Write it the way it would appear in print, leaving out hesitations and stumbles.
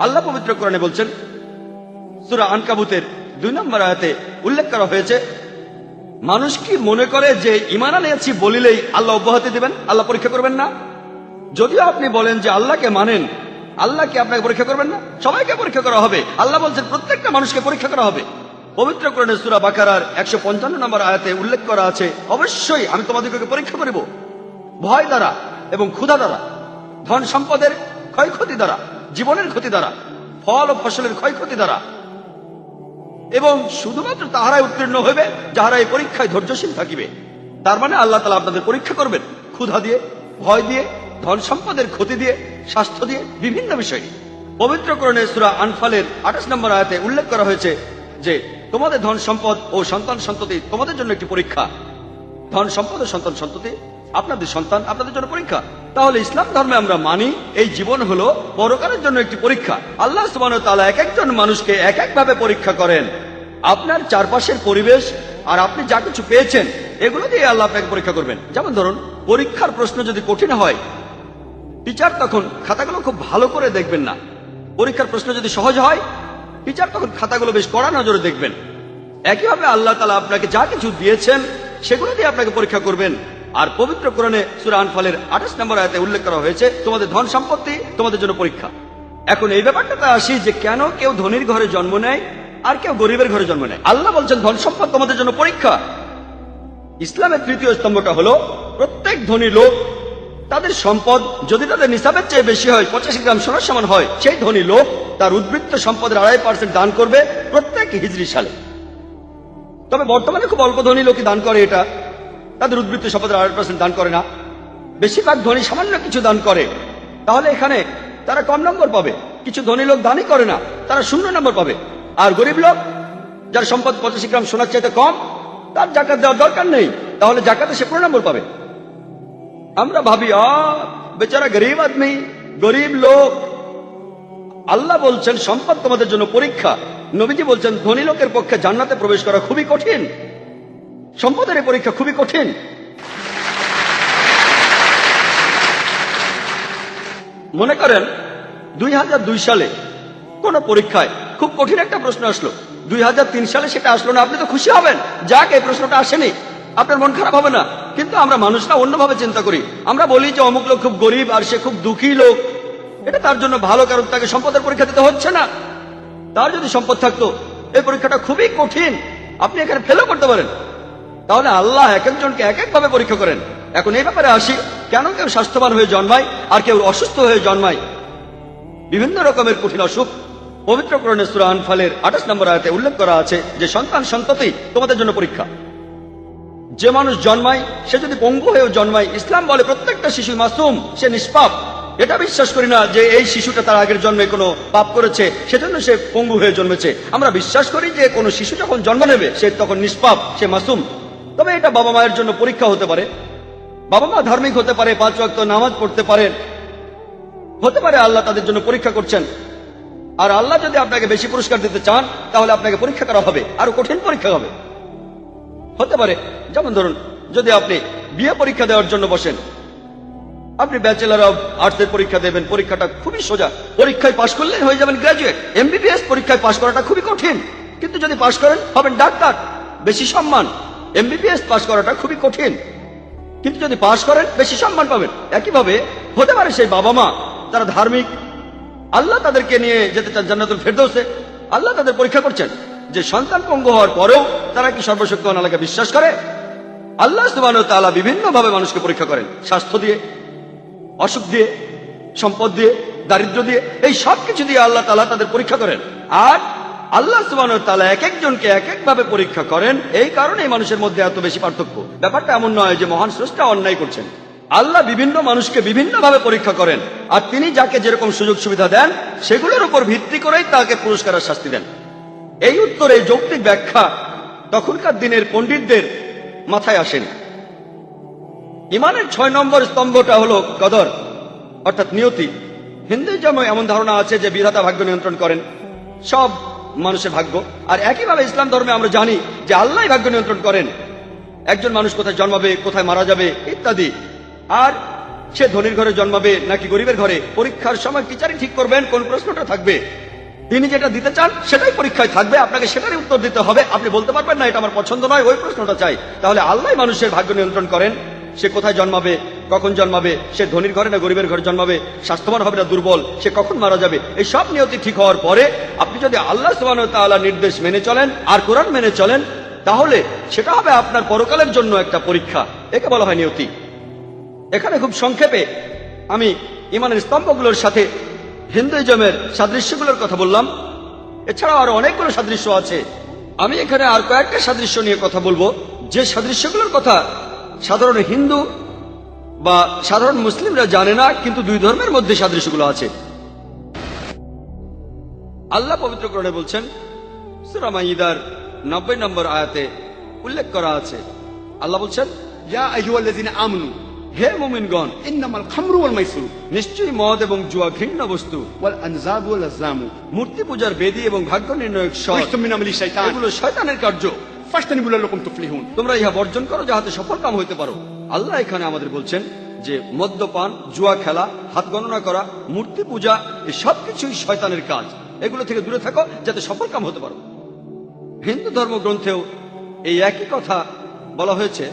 আল্লাহ পবিত্র কোরআনে বলছেন, সূরা আনকাবুতের 2 নম্বর আয়াতে উল্লেখ করা হয়েছে, মানুষ কি মনে করে যে ঈমান আনিয়াছি বলিলেই আল্লাহ অব্যাহতি দিবেন, আল্লাহ পরীক্ষা করবেন না? যদিও আপনি বলেন যে আল্লাহকে মানেন, আল্লাহ কি আপনাকে পরীক্ষা করবেন না? সবাইকে পরীক্ষা করা হবে। আল্লাহ বলছেন প্রত্যেকটা মানুষকে পরীক্ষা করা হবে। পবিত্র কোরআনে সূরা বাকারার 155 নম্বর আয়াতে উল্লেখ করা আছে, অবশ্যই আমি তোমাদেরকে পরীক্ষা করিব, ভয় দ্বারা এবং ক্ষুধা দ্বারা, ধন সম্পদের ক্ষয়ক্ষতি দ্বারা, জীবনের ক্ষতি দ্বারা, ফল ও ফসলের ক্ষয়ক্ষতি দ্বারা, এবং শুধুমাত্র তাহারাই উত্তীর্ণ হইবে যাহারা এই পরীক্ষায় ধৈর্যশীল থাকিবে। তার মানে আল্লাহ তাআলা আপনাদের পরীক্ষা করবেন ক্ষুধা দিয়ে, ভয় দিয়ে, ধন সম্পদের ক্ষতি দিয়ে, স্বাস্থ্য দিয়ে, বিভিন্ন বিষয়। পবিত্র কোরআনে সূরা আনফালের 28 নম্বর আয়াতে উল্লেখ করা হয়েছে যে তোমাদের ধন সম্পদ ও সন্তান সন্ততি তোমাদের জন্য একটি পরীক্ষা। ধন সম্পদ ও সন্তান সন্ততি আপনাদের সন্তান, আপনাদের জন্য পরীক্ষা। তাহলে ইসলাম ধর্মে আমরা মানি এই জীবন হলো পরকালের জন্য একটি পরীক্ষা। আল্লাহ সুবহানাহু ওয়া তাআলা এক একজন মানুষকে এক এক ভাবে পরীক্ষা করেন। আপনার চারপাশের পরিবেশ আর আপনি যা কিছু পেয়েছেন এগুলো দিয়ে আল্লাহ আপনাকে পরীক্ষা করবেন। যেমন ধরুন, পরীক্ষার প্রশ্ন যদি কঠিন হয়, টিচার তখন খাতাগুলো খুব ভালো করে দেখবেন না। পরীক্ষার প্রশ্ন যদি সহজ হয়, টিচার তখন খাতাগুলো বেশ কড়া নজরে দেখবেন। একইভাবে আল্লাহ তাআলা আপনাকে যা কিছু দিয়েছেন সেগুলো দিয়ে আপনাকে পরীক্ষা করবেন। আর পবিত্র কোরআনে সূরা আনফালের 28 নম্বর আয়াতে উল্লেখ করা হয়েছে তোমাদের ধন সম্পত্তি তোমাদের জন্য পরীক্ষা। এখন এই ব্যাপারটাতে আসি যে কেন কেউ ধনীর ঘরে জন্ম নেয় আর কেউ গরিবের ঘরে জন্ম নেয়। আল্লাহ বলছেন ধন সম্পদ তোমাদের জন্য পরীক্ষা। ইসলামের তৃতীয় স্তম্ভটা হলো প্রত্যেক ধনী লোক তাদের সম্পদ যদি তাদের নিসাবের চেয়ে বেশি হয়, 85 গ্রাম সোনার সমান হয়, সেই ধনী লোক তার উদ্বৃত্ত সম্পদের 2.5% দান করবে প্রত্যেক হিজরি সালে। তবে বর্তমানে খুব অল্প ধনী লোকই দান করে এটা, তাদের উদ্বৃত্ত সম্পদের 2.5% দান করে না। বেশিরভাগ ধনী সামান্য কিছু দান করে। তাহলে এখানে তারা কম নম্বর পাবে। কিছু ধনী লোক দানই করে না, তারা 0 নম্বর পাবে। আর গরিব লোক যার সম্পদ 85 গ্রাম সোনার চাইতে কম, তার জাকাত দেওয়ার দরকার নেই, তাহলে জাকাতে সে 0 নম্বর পাবে। আমরা ভাবি বেচারা গরিব আদমি, গরিব লোক। আল্লাহ বলছেন সম্পদ তোমাদের জন্য পরীক্ষা। নবীজি বলছেন ধনী লোকের পক্ষে জান্নাতে প্রবেশ করা খুবই কঠিন। সম্পদের এই পরীক্ষা খুবই কঠিন। মনে করেন 2002 সালে কোন পরীক্ষায় খুব কঠিন একটা প্রশ্ন আসলো, 2003 সালে সেটা আসলো না, আপনি তো খুশি হবেন, যাক এই প্রশ্নটা আসেনি, আপনার মন খারাপ হবে না। কিন্তু আমরা মানুষরা অন্যভাবে চিন্তা করি। আমরা বলি যে অমুক লোক খুব গরিব আর সে খুব দুঃখী লোক, এটা তার জন্য ভালো, কারণ তাকে সম্পদের পরীক্ষা দিতে হচ্ছে না। তার যদি সম্পদ থাকতো এই পরীক্ষাটা খুবই কঠিন, আপনি এখানে ফেলও করতে পারেন। তাহলে আল্লাহ এক একজনকে এক এক ভাবে পরীক্ষা করেন। এখন এই ব্যাপারে আসি, কেন কেউ স্বাস্থ্যবান হয়ে জন্মায় আর কেউ অসুস্থ হয়ে জন্মায়? বিভিন্ন রকমের কঠিন অসুখ পবিত্র কোরআনে সূরা আনফালের 28 নম্বর আয়াতে উল্লেখ করা আছে যে সন্তান সন্ততি তোমাদের জন্য পরীক্ষা। যে মানুষ জন্মায় সে যদি পঙ্গু হয়েও জন্মায়, ইসলাম বলে প্রত্যেকটা শিশু মাসুম, সে নিষ্পাপ। এটা বিশ্বাস করি না যে এই শিশুটা তার আগের জন্মে কোনো পাপ করেছে সেজন্য সে পঙ্গু হয়ে জন্মেছে। আমরা বিশ্বাস করি যে কোনো শিশু যখন জন্ম নেবে সে তখন নিষ্পাপ, সে মাসুম। তবে এটা বাবা মায়ের জন্য পরীক্ষা হতে পারে। বাবা মা ধার্মিক হতে পারে, 5 ওয়াক্ত নামাজ পড়তে পারেন, হতে পারে আল্লাহ তাদের জন্য পরীক্ষা করছেন। আর আল্লাহ যদি আপনাকে বেশি পুরস্কার দিতে চান তাহলে আপনাকে পরীক্ষা করা হবে, আরো কঠিন পরীক্ষা হবে। হতে পারে যেমন ধরুন, যদি আপনি বিয়ে পরীক্ষা দেওয়ার জন্য বসেন, আপনি ব্যাচেলর অব আর্টসের পরীক্ষা দেবেন, পরীক্ষাটা খুবই সোজা, পরীক্ষায় পাশ করলে হয়ে যাবেন গ্রাজুয়েট। এমবিবিএস পরীক্ষায় পাশ করাটা খুবই কঠিন, কিন্তু যদি পাশ করেন হবেন ডাক্তার, বেশি সম্মান। এমবিবিএস পাশ করাটা খুবই কঠিন, কিন্তু যদি পাশ করেন বেশি সম্মান পাবেন। একইভাবে হতে পারে সেই বাবা মা তারা ধার্মিক, আল্লাহ তাদেরকে নিয়ে যেতে চান জান্নাতুল ফেরদৌসে। আল্লাহ তাদের পরীক্ষা করছেন যে সন্তান পঙ্গু হওয়ার পরেও তারা কি সর্বশক্তিমান আল্লাহকে বিশ্বাস করে। আল্লাহ সুবহানাহু ওয়া তাআলা বিভিন্ন ভাবে মানুষকে পরীক্ষা করেন, স্বাস্থ্য দিয়ে, অসুখ দিয়ে, সম্পদ দিয়ে, দারিদ্র দিয়ে, এই সব কিছু দিয়ে আল্লাহ তাআলা তাদের পরীক্ষা করেন। আর আল্লাহ সুবহানাহু ওয়া তাআলা এক একজনকে এক এক ভাবে পরীক্ষা করেন। এই কারণেই মানুষের মধ্যে এত বেশি পার্থক্য। ব্যাপারটা এমন নয় যে মহান স্রষ্টা অন্যায় করছেন। আল্লাহ বিভিন্ন মানুষকে বিভিন্ন ভাবে পরীক্ষা করেন, আর তিনি যাকে যেরকম সুযোগ সুবিধা দেন সেগুলোর উপর ভিত্তি করেই তাকে পুরস্কার আর শাস্তি দেন। এই উত্তরে যৌক্তিক ব্যাখ্যা তখনকার দিনের পণ্ডিতদের মাথায় আসেনি। ইমানের 6 নম্বর স্তম্ভটা হলো কদর, অর্থাৎ নিয়তি। হিন্দুইজমে এমন ধারণা আছে যে বিধাতা ভাগ্য নিয়ন্ত্রণ করেন, সব মানুষের ভাগ্য। আর একইভাবে ইসলাম ধর্মে আমরা জানি যে আল্লাহ ভাগ্য নিয়ন্ত্রণ করেন, একজন মানুষ কোথায় জন্মাবে, কোথায় মারা যাবে ইত্যাদি। আর সে ধনীর ঘরে জন্মাবে নাকি গরিবের ঘরে, পরীক্ষার সময় টিচারই ঠিক করবেন কোন প্রশ্নটা থাকবে। তিনি যেটা দিতে চান সেটাই পরীক্ষায় থাকবে, আপনাকে সেটারই উত্তর দিতে হবে। আপনি বলতে পারবেন না এটা আমার পছন্দ নয়, ওই প্রশ্নটা চাই। তাহলে আল্লাহ মানুষের ভাগ্য নিয়ন্ত্রণ করেন, সে কোথায় জন্মাবে, কখন জন্মাবে, সে ধনীর ঘরে না গরিবের ঘরে জন্মাবে, স্বাস্থ্যবান হবে না দুর্বল, সে কখন মারা যাবে, এই সব নিয়তি ঠিক হওয়ার পরে আপনি যদি আল্লাহ সুবহানাহু ওয়া তাআলার নির্দেশ মেনে চলেন আর কোরআন মেনে চলেন, তাহলে সেটা হবে আপনার পরকালের জন্য একটা পরীক্ষা। একে বলা হয় নিয়তি। এখানে খুব সংক্ষেপে আমি ইমানের স্তম্ভগুলোর সাথে হিন্দুইজমের সাদৃশ্যগুলোর কথা বললাম। এছাড়াও আরো অনেকগুলো সাদৃশ্য আছে। আমি এখানে আর কয়েকটা সাদৃশ্য নিয়ে কথা বলবো, যে সাদৃশ্যগুলোর কথা সাধারণ হিন্দু বা সাধারণ মুসলিমরা জানে না, কিন্তু দুই ধর্মের মধ্যে সাদৃশ্যগুলো আছে। আল্লাহ পবিত্র কোরআনে বলছেন, সূরা মাইদার 90 নম্বর আয়াতে উল্লেখ করা আছে, আল্লাহ বলছেন, ইয়া আইয়ুহাল্লাযিনা আমানু হে মুমিনগণ, ইন্নামাল খামরু ওয়াল মাইসিরু নিশ্চয়ই মদ এবং জুয়া ঘৃণ্য বস্তু, ওয়াল আনজাবু ওয়াল আজলামু মূর্তি পূজার বেদী এবং ভাগ্য নির্ণয়ক শয়, রিজসুম মিন আমালি শাইতান এগুলো শয়তানের কার্য, ফাজতানিবু লাআল্লাকুম তুফলিহুন। তোমরা ইহা বর্জন করো যাহাতে সফল কাম হইতে পারো। আল্লাহ এখানে আমাদের বলছেন যে মদ্যপান, জুয়া খেলা, হাত গণনা করা, মূর্তি পূজা, এই সবকিছুই শয়তানের কাজ, এগুলো থেকে দূরে থাকো যাতে সফল কাম হতে পারো। হিন্দু ধর্মগ্রন্থেও এই একই কথা বলা হয়েছে।